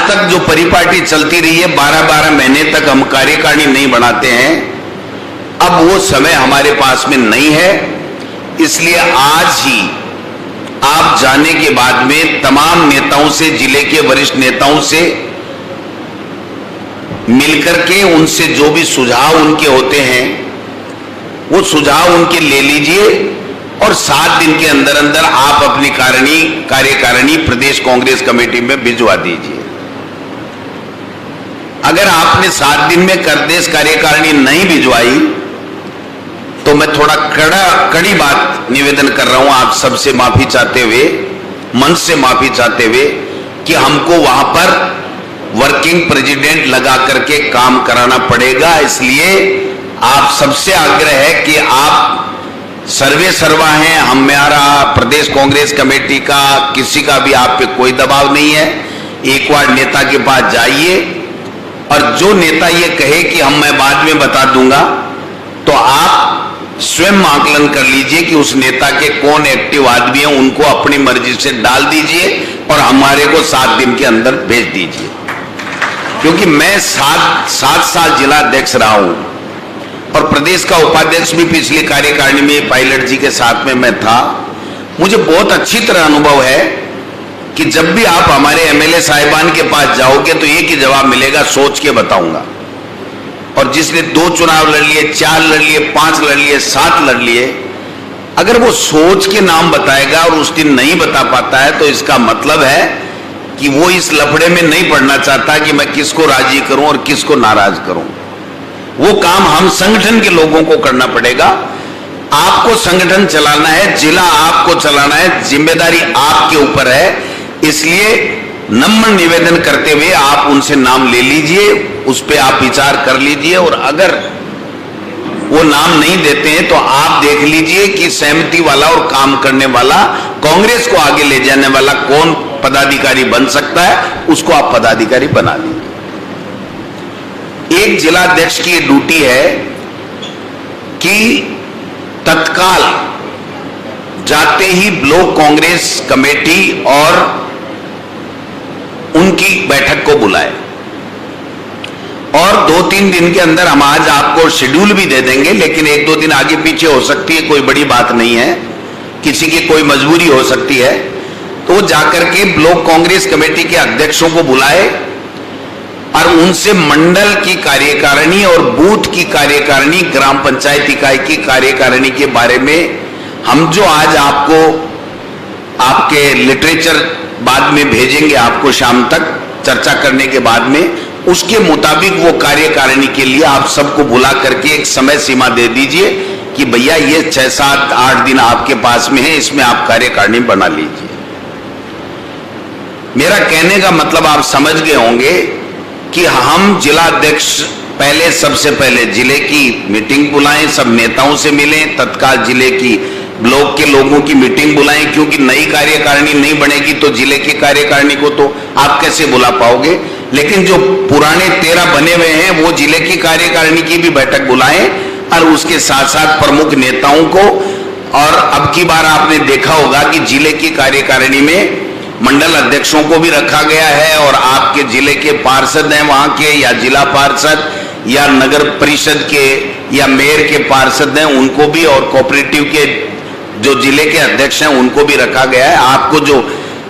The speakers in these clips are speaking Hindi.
तक जो परिपाटी चलती रही है, 12-12 महीने तक हम कार्यकारिणी नहीं बनाते हैं, अब वो समय हमारे पास में नहीं है। इसलिए आज ही आप जाने के बाद में तमाम नेताओं से, जिले के वरिष्ठ नेताओं से मिलकर के उनसे जो भी सुझाव उनके होते हैं वो सुझाव उनके ले लीजिए और 7 दिन के अंदर अंदर आप अपनी कार्यकारिणी प्रदेश कांग्रेस कमेटी में भिजवा दीजिए। अगर आपने 7 दिन में प्रदेश कार्यकारिणी नहीं भिजवाई तो मैं थोड़ा कड़ी बात निवेदन कर रहा हूं आप सबसे, माफी चाहते हुए, मन से माफी चाहते हुए, कि हमको वहां पर वर्किंग प्रेसिडेंट लगा करके काम कराना पड़ेगा। इसलिए आप सबसे आग्रह है कि आप सर्वे सर्वा हैं, हमारा प्रदेश कांग्रेस कमेटी का किसी का भी आप पे कोई दबाव नहीं है। एक बार नेता के पास जाइए और जो नेता ये कहे कि मैं बाद में बता दूंगा, तो आप स्वयं आकलन कर लीजिए कि उस नेता के कौन एक्टिव आदमी है, उनको अपनी मर्जी से डाल दीजिए और हमारे को 7 दिन के अंदर भेज दीजिए। क्योंकि मैं 7 साल जिला अध्यक्ष रहा हूं और प्रदेश का उपाध्यक्ष भी पिछली कार्यकारिणी में पायलट जी के साथ में मैं था। मुझे बहुत अच्छी तरह अनुभव है कि जब भी आप हमारे एमएलए साहिबान के पास जाओगे तो एक ही जवाब मिलेगा, सोच के बताऊंगा। और जिसने 2 चुनाव लड़ लिए, 4 लड़ लिए, 5 लड़ लिए, 7 लड़ लिए, अगर वो सोच के नाम बताएगा और उस दिन नहीं बता पाता है तो इसका मतलब है कि वो इस लफड़े में नहीं पड़ना चाहता कि मैं किसको राजी करूं और किसको नाराज करूं। वो काम हम संगठन के लोगों को करना पड़ेगा। आपको संगठन चलाना है, जिला आपको चलाना है, जिम्मेदारी आपके ऊपर है। इसलिए नम्र निवेदन करते हुए आप उनसे नाम ले लीजिए, उस पर आप विचार कर लीजिए और अगर वो नाम नहीं देते हैं तो आप देख लीजिए कि सहमति वाला और काम करने वाला, कांग्रेस को आगे ले जाने वाला कौन पदाधिकारी बन सकता है, उसको आप पदाधिकारी बना दीजिए। एक जिला अध्यक्ष की ड्यूटी है कि तत्काल जाते ही ब्लॉक कांग्रेस कमेटी और उनकी बैठक को बुलाए और 2-3 दिन के अंदर हम आज आपको शेड्यूल भी दे देंगे, लेकिन 1-2 दिन आगे पीछे हो सकती है, कोई बड़ी बात नहीं है, किसी की कोई मजबूरी हो सकती है। तो जाकर के ब्लॉक कांग्रेस कमेटी के अध्यक्षों को बुलाए और उनसे मंडल की कार्यकारिणी और बूथ की कार्यकारिणी, ग्राम पंचायत इकाई की कार्यकारिणी के बारे में हम जो आज आपको आपके लिटरेचर बाद में भेजेंगे, आपको शाम तक चर्चा करने के बाद में, उसके मुताबिक वो कार्यकारिणी के लिए आप सबको बुला करके एक समय सीमा दे दीजिए कि भैया ये 6-7-8 दिन आपके पास में है, इसमें आप कार्यकारिणी बना लीजिए। मेरा कहने का मतलब आप समझ गए होंगे कि हम जिला अध्यक्ष पहले, सबसे पहले जिले की मीटिंग बुलाएं, सब नेताओं से मिलें, तत्काल जिले की ब्लॉक के लोगों की मीटिंग बुलाएं, क्योंकि नई कार्यकारिणी नहीं बनेगी तो जिले की कार्यकारिणी को तो आप कैसे बुला पाओगे। लेकिन जो पुराने 13 बने हुए हैं वो जिले की कार्यकारिणी की भी बैठक बुलाएं और उसके साथ साथ प्रमुख नेताओं को। और अब की बार आपने देखा होगा कि जिले की कार्यकारिणी में मंडल अध्यक्षों को भी रखा गया है और आपके जिले के पार्षद हैं वहां के, या जिला पार्षद या नगर परिषद के या मेयर के पार्षद हैं उनको भी, और कोऑपरेटिव के जो जिले के अध्यक्ष हैं उनको भी रखा गया है। आपको जो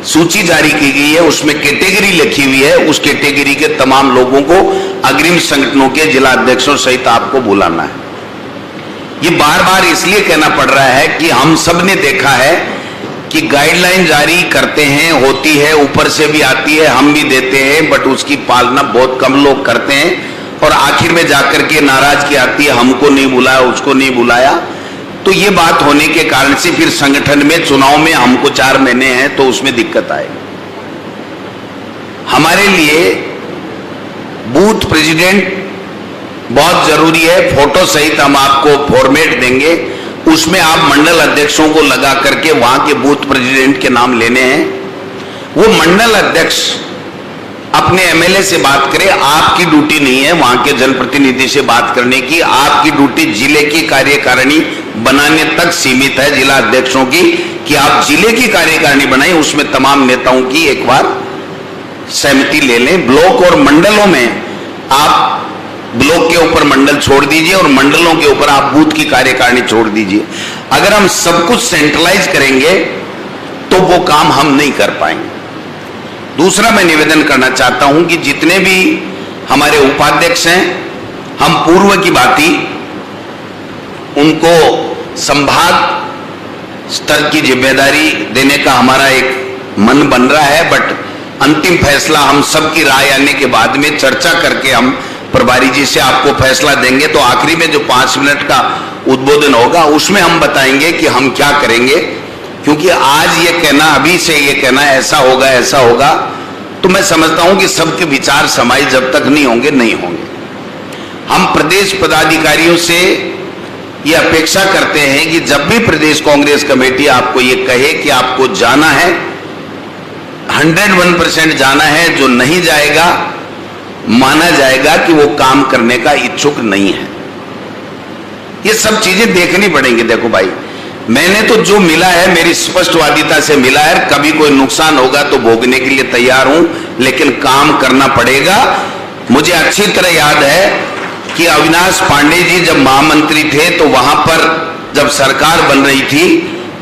सूची जारी की गई है उसमें कैटेगरी लिखी हुई है, उस कैटेगरी के तमाम लोगों को अग्रिम संगठनों के जिला अध्यक्षों सहित आपको बुलाना है। ये बार बार इसलिए कहना पड़ रहा है कि हम सब ने देखा है कि गाइडलाइन जारी करते हैं, होती है, ऊपर से भी आती है, हम भी देते हैं, बट उसकी पालना बहुत कम लोग करते हैं और आखिर में जाकर के नाराजगी आती है, हमको नहीं बुलाया, उसको नहीं बुलाया। तो ये बात होने के कारण से फिर संगठन में चुनाव में हमको 4 महीने हैं तो उसमें दिक्कत आएगी। हमारे लिए बूथ प्रेसिडेंट बहुत जरूरी है, फोटो सहित हम आपको फॉर्मेट देंगे, उसमें आप मंडल अध्यक्षों को लगा करके वहां के बूथ प्रेसिडेंट के नाम लेने हैं। वो मंडल अध्यक्ष अपने एमएलए से बात करे, आपकी ड्यूटी नहीं है वहां के जनप्रतिनिधि से बात करने की, आपकी ड्यूटी जिले की कार्यकारिणी बनाने तक सीमित है, जिला अध्यक्षों की, कि आप जिले की कार्यकारिणी बनाएं, उसमें तमाम नेताओं की एक बार सहमति ले लें। ब्लॉक और मंडलों में आप ब्लॉक के ऊपर मंडल छोड़ दीजिए और मंडलों के ऊपर आप बूथ की कार्यकारिणी छोड़ दीजिए। अगर हम सब कुछ सेंट्रलाइज करेंगे तो वो काम हम नहीं कर पाएंगे। दूसरा मैं निवेदन करना चाहता हूं कि जितने भी हमारे उपाध्यक्ष हैं, हम पूर्व की भांति उनको संभाग स्तर की जिम्मेदारी देने का हमारा एक मन बन रहा है, बट अंतिम फैसला हम सबकी राय आने के बाद में चर्चा करके हम प्रभारी जी से आपको फैसला देंगे। तो आखिरी में जो 5 मिनट का उद्बोधन होगा उसमें हम बताएंगे कि हम क्या करेंगे, क्योंकि आज ये कहना, अभी से ये कहना ऐसा होगा, तो मैं समझता हूं कि सबके विचार समाई जब तक नहीं होंगे नहीं होंगे। हम प्रदेश पदाधिकारियों से ये अपेक्षा करते हैं कि जब भी प्रदेश कांग्रेस कमेटी आपको ये कहे कि आपको जाना है, 101% जाना है, जो नहीं जाएगा माना जाएगा कि वो काम करने का इच्छुक नहीं है। ये सब चीजें देखनी पड़ेंगी। देखो भाई, मैंने तो जो मिला है मेरी स्पष्टवादिता से मिला है, कभी कोई नुकसान होगा तो भोगने के लिए तैयार हूं, लेकिन काम करना पड़ेगा। मुझे अच्छी तरह याद है कि अविनाश पांडे जी जब महामंत्री थे तो वहां पर जब सरकार बन रही थी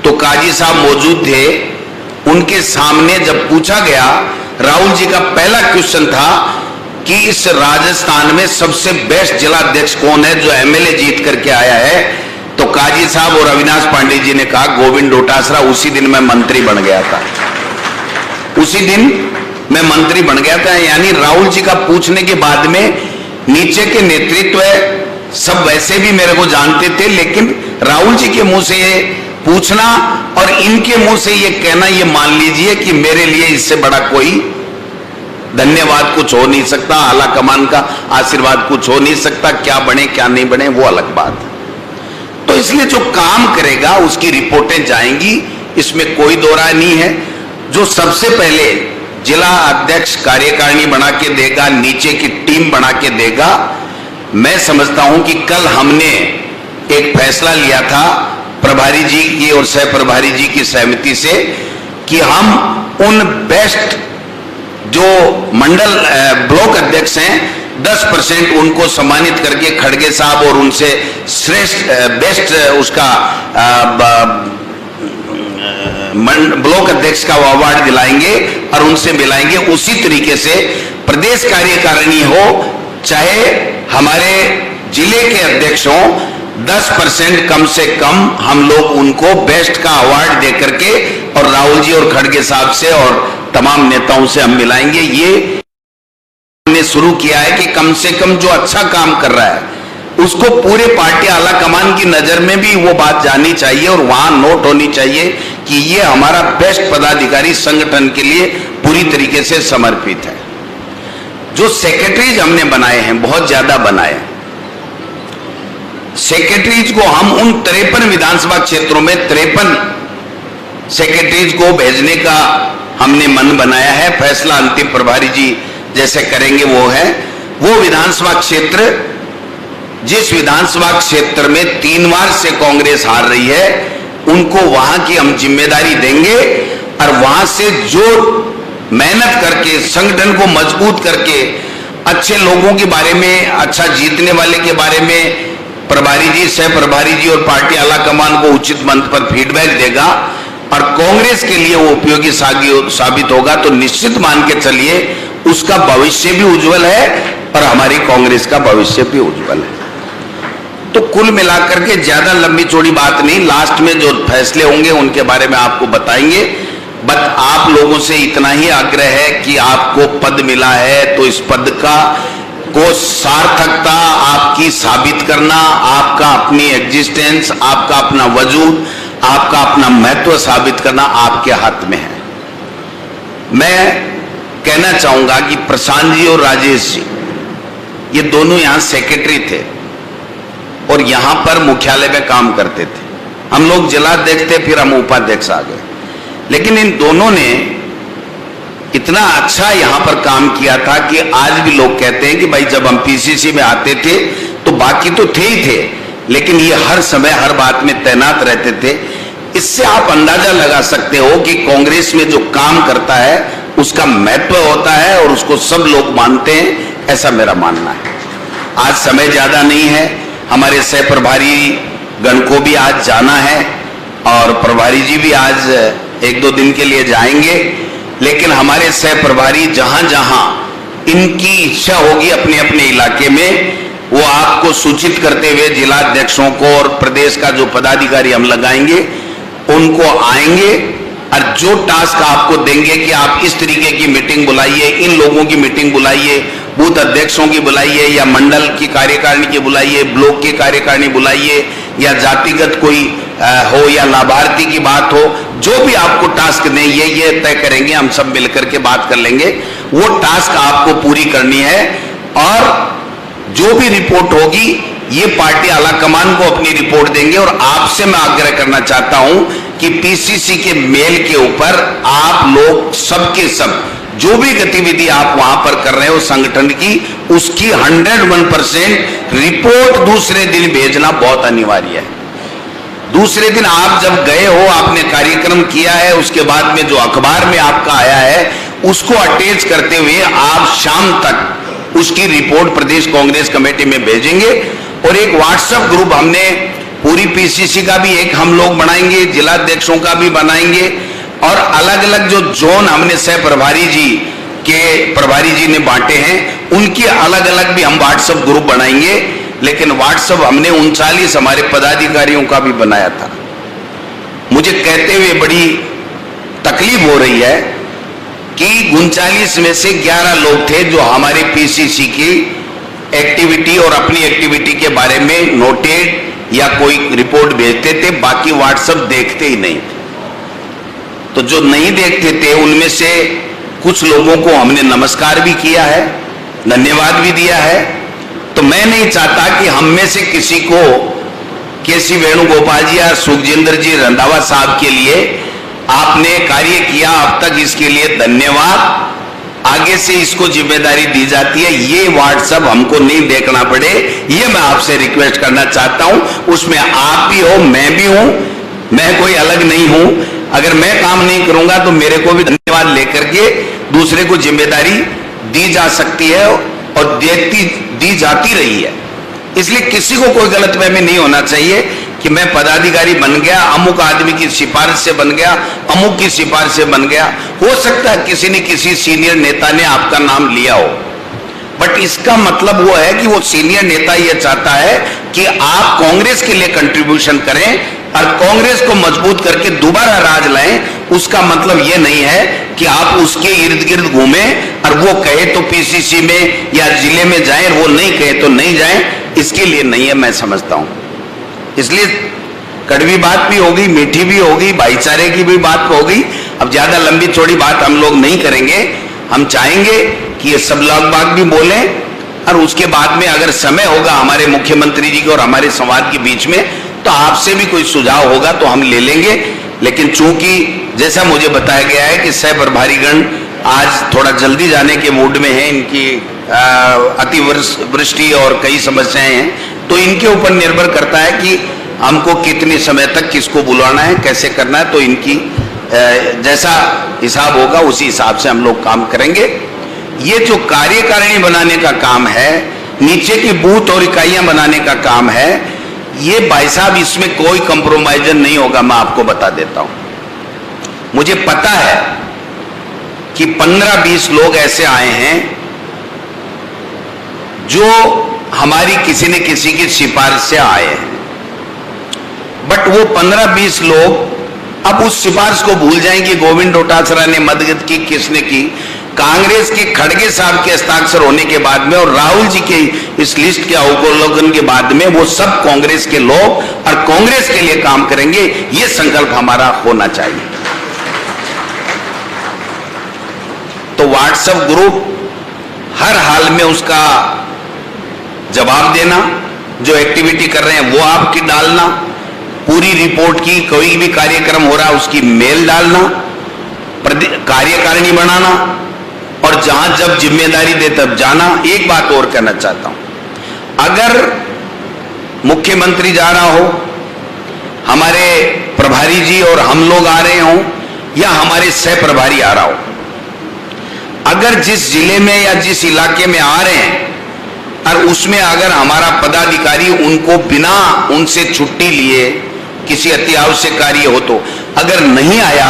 तो काजी साहब मौजूद थे। उनके सामने जब पूछा गया, राहुल जी का पहला क्वेश्चन था कि इस राजस्थान में सबसे बेस्ट जिलाध्यक्ष कौन है जो एमएलए जीत करके आया है, तो काजी साहब और अविनाश पांडे जी ने कहा गोविंद डोटासरा। उसी दिन मैं मंत्री बन गया था, उसी दिन मैं मंत्री बन गया था। यानी राहुल जी का पूछने के बाद में नीचे के नेतृत्व सब वैसे भी मेरे को जानते थे, लेकिन राहुल जी के मुंह से ये पूछना और इनके मुंह से ये कहना, ये मान लीजिए कि मेरे लिए इससे बड़ा कोई धन्यवाद कुछ हो नहीं सकता, आला कमान का आशीर्वाद कुछ हो नहीं सकता। क्या बने क्या नहीं बने वो अलग बात है। तो इसलिए जो काम करेगा उसकी रिपोर्टें जाएंगी, इसमें कोई दो राय नहीं है। जो सबसे पहले जिला अध्यक्ष कार्यकारिणी बना के देगा, नीचे की टीम बना के देगा, मैं समझता हूं कि कल हमने एक फैसला लिया था प्रभारी जी की और सह प्रभारी जी की सहमति से कि हम उन बेस्ट जो मंडल ब्लॉक अध्यक्ष हैं 10% उनको सम्मानित करके खड़गे साहब और उनसे श्रेष्ठ बेस्ट उसका ब्लॉक अध्यक्ष का अवार्ड दिलाएंगे और उनसे मिलाएंगे। उसी तरीके से प्रदेश कार्यकारिणी हो चाहे हमारे जिले के अध्यक्ष हो, 10% कम से कम हम लोग उनको बेस्ट का अवार्ड दे करके और राहुल जी और खड़गे साहब से और तमाम नेताओं से हम मिलाएंगे। ये हमने शुरू किया है कि कम से कम जो अच्छा काम कर रहा है उसको पूरे पार्टी आला कमान की नजर में भी वो बात जानी चाहिए और वहां नोट होनी चाहिए कि ये हमारा बेस्ट पदाधिकारी संगठन के लिए पूरी तरीके से समर्पित है। जो सेक्रेटरीज हमने बनाए हैं, बहुत ज्यादा बनाए, सेक्रेटरीज को हम उन 53 विधानसभा क्षेत्रों में 53 सेक्रेटरीज को भेजने का हमने मन बनाया है। फैसला अंतिम प्रभारी जी जैसे करेंगे वो है। वो विधानसभा क्षेत्र, जिस विधानसभा क्षेत्र में 3 बार से कांग्रेस हार रही है, उनको वहां की हम जिम्मेदारी देंगे और वहां से जो मेहनत करके संगठन को मजबूत करके अच्छे लोगों के बारे में, अच्छा जीतने वाले के बारे में प्रभारी जी, सह प्रभारी जी और पार्टी आला कमान को उचित मंच पर फीडबैक देगा और कांग्रेस के लिए वो उपयोगी साबित होगा, तो निश्चित मान के चलिए उसका भविष्य भी उज्जवल है और हमारी कांग्रेस का भविष्य भी उज्जवल है। तो कुल मिलाकर के ज्यादा लंबी चौड़ी बात नहीं, लास्ट में जो फैसले होंगे उनके बारे में आपको बताएंगे। बट आप लोगों से इतना ही आग्रह है कि आपको पद मिला है तो इस पद का को सार्थकता आपकी साबित करना, आपका अपनी एग्जिस्टेंस, आपका अपना वजूद, आपका अपना महत्व साबित करना आपके हाथ में है। मैं कहना चाहूंगा कि प्रशांत जी और राजेश जी ये दोनों यहां सेक्रेटरी थे और यहां पर मुख्यालय में काम करते थे। हम लोग जिलाध्यक्ष थे, फिर हम उपाध्यक्ष आ गए, लेकिन इन दोनों ने इतना अच्छा यहां पर काम किया था कि आज भी लोग कहते हैं कि भाई जब हम पीसीसी में आते थे तो बाकी तो थे ही थे, लेकिन ये हर समय हर बात में तैनात रहते थे। इससे आप अंदाजा लगा सकते हो कि कांग्रेस में जो काम करता है उसका महत्व होता है और उसको सब लोग मानते हैं, ऐसा मेरा मानना है। आज समय ज्यादा नहीं है, हमारे सह प्रभारी गण को भी आज जाना है और प्रभारी जी भी आज 1-2 दिन के लिए जाएंगे, लेकिन हमारे सह प्रभारी जहां जहां इनकी इच्छा होगी अपने अपने इलाके में, वो आपको सूचित करते हुए जिला अध्यक्षों को और प्रदेश का जो पदाधिकारी हम लगाएंगे उनको आएंगे और जो टास्क आपको देंगे कि आप इस तरीके की मीटिंग बुलाइए, इन लोगों की मीटिंग बुलाइए, बूथ अध्यक्षों की बुलाइए या मंडल की कार्यकारिणी की बुलाइए, ब्लॉक की कार्यकारिणी बुलाइए या जातिगत कोई हो या लाभार्थी की बात हो, जो भी आपको टास्क दें ये तय करेंगे, हम सब मिलकर के बात कर लेंगे। वो टास्क आपको पूरी करनी है और जो भी रिपोर्ट होगी ये पार्टी आला कमान को अपनी रिपोर्ट देंगे। और आपसे मैं आग्रह करना चाहता हूं कि पीसीसी के मेल के ऊपर आप लोग सबके सब जो भी गतिविधि आप वहां पर कर रहे हो संगठन की, उसकी 101% रिपोर्ट दूसरे दिन भेजना बहुत अनिवार्य है। दूसरे दिन आप जब गए हो, आपने कार्यक्रम किया है, उसके बाद में जो अखबार में आपका आया है उसको अटैच करते हुए आप शाम तक उसकी रिपोर्ट प्रदेश कांग्रेस कमेटी में भेजेंगे। और एक व्हाट्सएप ग्रुप हमने पूरी पीसीसी का भी एक हम लोग बनाएंगे, जिला अध्यक्षों का भी बनाएंगे और अलग अलग जो जोन हमने सह प्रभारी जी के प्रभारी जी ने बांटे हैं उनके अलग अलग भी हम व्हाट्सएप ग्रुप बनाएंगे। लेकिन व्हाट्सएप हमने 39 हमारे पदाधिकारियों का भी बनाया था। मुझे कहते हुए बड़ी तकलीफ हो रही है कि 39 में से 11 लोग थे जो हमारे पीसीसी की एक्टिविटी और अपनी एक्टिविटी के बारे में नोटेड या कोई रिपोर्ट भेजते थे, बाकी व्हाट्सएप देखते ही नहीं थे। तो जो नहीं देखते थे उनमें से कुछ लोगों को हमने नमस्कार भी किया है, धन्यवाद भी दिया है। तो मैं नहीं चाहता कि हम में से किसी को केसी वेणुगोपाल जी या सुखजिंदर जी रंधावा साहब के लिए आपने कार्य किया, अब तक इसके लिए धन्यवाद, आगे से इसको जिम्मेदारी दी जाती है, ये व्हाट्सएप हमको नहीं देखना पड़े, ये मैं आपसे रिक्वेस्ट करना चाहता हूं। उसमें आप भी हो, मैं भी हूं, मैं कोई अलग नहीं हूं। अगर मैं काम नहीं करूंगा तो मेरे को भी धन्यवाद लेकर के दूसरे को जिम्मेदारी दी जा सकती है और दी जाती रही है। इसलिए किसी को कोई गलतफहमी नहीं होना चाहिए कि मैं पदाधिकारी बन गया, अमुक आदमी की सिफारिश से बन गया, अमुक की सिफारिश से बन गया। हो सकता है किसी न किसी सीनियर नेता ने आपका नाम लिया हो, बट इसका मतलब वो है कि वो सीनियर नेता ये चाहता है कि आप कांग्रेस के लिए कंट्रीब्यूशन करें और कांग्रेस को मजबूत करके दोबारा राज लाएं। उसका मतलब ये नहीं है कि आप उसके इर्द गिर्द घूमें और वो कहे तो पीसीसी में या जिले में जाएं, वो नहीं कहे तो नहीं जाएं, इसके लिए नहीं है, मैं समझता हूं। इसलिए कड़वी बात भी होगी, मीठी भी होगी, भाईचारे की भी बात होगी। अब ज्यादा लंबी चौड़ी बात हम लोग नहीं करेंगे। हम चाहेंगे कि ये सब लोग बात भी बोलें और उसके बाद में अगर समय होगा हमारे मुख्यमंत्री जी के और हमारे संवाद के बीच में तो आपसे भी कोई सुझाव होगा तो हम ले लेंगे। लेकिन चूंकि जैसा मुझे बताया गया है कि सह प्रभारीगण आज थोड़ा जल्दी जाने के मूड में है, इनकी अतिवृष्टि और कई समस्याएं हैं, तो इनके ऊपर निर्भर करता है कि हमको कितने समय तक किसको बुलाना है, कैसे करना है। तो इनकी जैसा हिसाब होगा उसी हिसाब से हम लोग काम करेंगे। ये जो कार्यकारिणी बनाने का काम है, नीचे की बूथ और इकाइयां बनाने का काम है, ये भाई साहब इसमें कोई कंप्रोमाइजन नहीं होगा। मैं आपको बता देता हूं, मुझे पता है कि 15-20 लोग ऐसे आए हैं जो हमारी किसी न किसी की सिफारिश से आए हैं, बट वो 15-20 लोग अब उस सिफारिश को भूल जाएंगे। गोविंद डोटासरा ने मदद की, किसने की? कांग्रेस के खड़गे साहब के हस्ताक्षर होने के बाद में और राहुल जी के इस लिस्ट के अवलोकन के बाद में वो सब कांग्रेस के लोग और कांग्रेस के लिए काम करेंगे, ये संकल्प हमारा होना चाहिए। तो व्हाट्सएप ग्रुप हर हाल में उसका जवाब देना, जो एक्टिविटी कर रहे हैं वो आपकी डालना, पूरी रिपोर्ट की कोई भी कार्यक्रम हो रहा है उसकी मेल डालना, कार्यकारिणी बनाना और जहां जब जिम्मेदारी दे तब जाना। एक बात और कहना चाहता हूं, अगर मुख्यमंत्री जा रहा हो, हमारे प्रभारी जी और हम लोग आ रहे हों या हमारे सह प्रभारी आ रहा हो, अगर जिस जिले में या जिस इलाके में आ रहे हैं और उसमें अगर हमारा पदाधिकारी उनको बिना उनसे छुट्टी लिए किसी अति आवश्यक कार्य हो तो अगर नहीं आया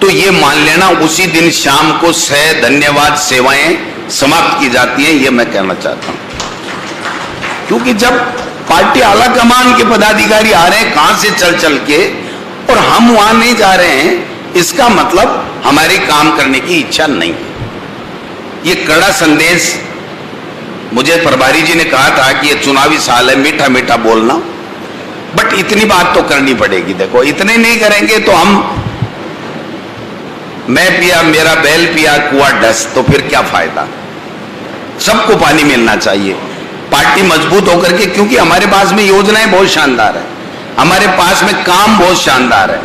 तो ये मान लेना उसी दिन शाम को धन्यवाद सेवाएं समाप्त की जाती हैं। ये मैं कहना चाहता हूं, क्योंकि जब पार्टी आला कमान के पदाधिकारी आ रहे हैं कहां से चल के और हम वहां नहीं जा रहे हैं, इसका मतलब हमारे काम करने की इच्छा नहीं। ये कड़ा संदेश मुझे प्रभारी जी ने कहा था कि ये चुनावी साल है, मीठा मीठा बोलना, बट इतनी बात तो करनी पड़ेगी। देखो इतने नहीं करेंगे तो मैं पिया मेरा बैल पिया कुआं ढस, तो फिर क्या फायदा। सबको पानी मिलना चाहिए, पार्टी मजबूत होकर के, क्योंकि हमारे पास में योजनाएं बहुत शानदार है, हमारे पास में काम बहुत शानदार है,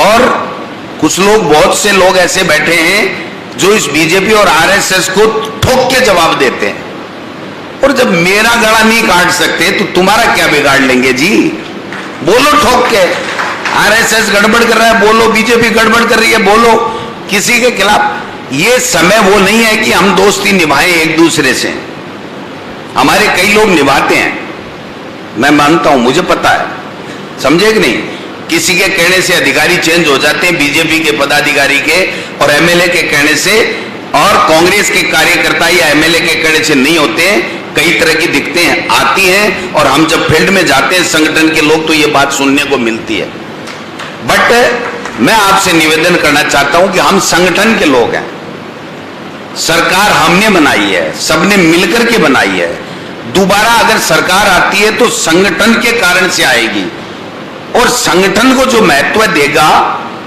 और कुछ लोग, बहुत से लोग ऐसे बैठे हैं जो इस बीजेपी और आरएसएस को ठोक के जवाब देते हैं, और जब मेरा गला नहीं काट सकते तो तुम्हारा क्या बिगाड़ लेंगे जी। बोलो ठोक के, आरएसएस गड़बड़ कर रहा है बोलो, बीजेपी गड़बड़ कर रही है बोलो, किसी के खिलाफ। ये समय वो नहीं है कि हम दोस्ती निभाएं एक दूसरे से, हमारे कई लोग निभाते हैं, मैं मानता हूं, मुझे पता है, समझे कि नहीं। किसी के कहने से अधिकारी चेंज हो जाते हैं, बीजेपी के पदाधिकारी के और एमएलए के कहने से, और कांग्रेस के कार्यकर्ता या एमएलए के कहने से नहीं होते हैं। कई तरह की दिक्कतें आती हैं, और हम जब फील्ड में जाते हैं संगठन के लोग तो ये बात सुनने को मिलती है। बट मैं आपसे निवेदन करना चाहता हूं कि हम संगठन के लोग हैं, सरकार हमने बनाई है, सबने मिलकर के बनाई है। दोबारा अगर सरकार आती है तो संगठन के कारण से आएगी, और संगठन को जो महत्व देगा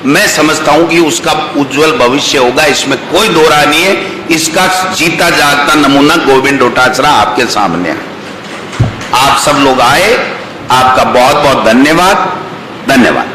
मैं समझता हूं कि उसका उज्जवल भविष्य होगा, इसमें कोई दो राय नहीं है। इसका जीता जागता नमूना गोविंद डोटासरा आपके सामने है। आप सब लोग आए, आपका बहुत बहुत धन्यवाद।